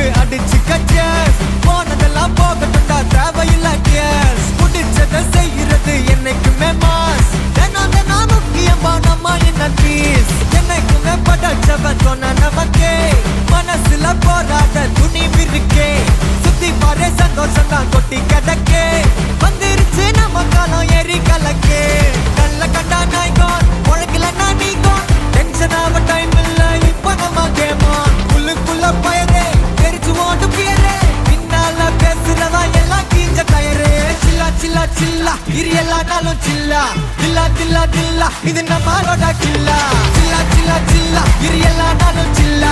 Chip அடிச்சுக்க cheers. போனதெல்லாம் போகட்டும்டா தேவையில்ல கேஸ். முடிச்சதை செய்யறது என்னைக்குமே மாஸ். தினம் தினம் முக்கியமா நம்ம என்ன பீஸ். என்னைக்குமே படைச்சவன் சொன்ன நமக்கே மனசுல போராட துணிவு இருக்கே. சுத்தி பாரு சந்தோஷம் தான் கொட்டி கிடக்கே. வந்துருச்சு நம்ம காலம் ஏறி கலக்கே. நல்ல கண்டா நாய்கோன் உழைக்கலன்னா நீங்கோன். டென்ஷன் ஆக டைம் இல்ல இப்ப நம்ம கேமான். உள்ளுக்குள்ள பயரே தெரிச்சு ஓட்டு பியரே. பின்னால பேசுறவா எல்லாம் கீஞ்ச டயரே. சில்லா சில்லா சில்லா இரு எல்லா நாளும் சில்லா. தில்லா தில்லா தில்லா இது நம்மளோட கில்லா. சில்லா சில்லா சில்லா இரு எல்லா நாளும் சில்லா.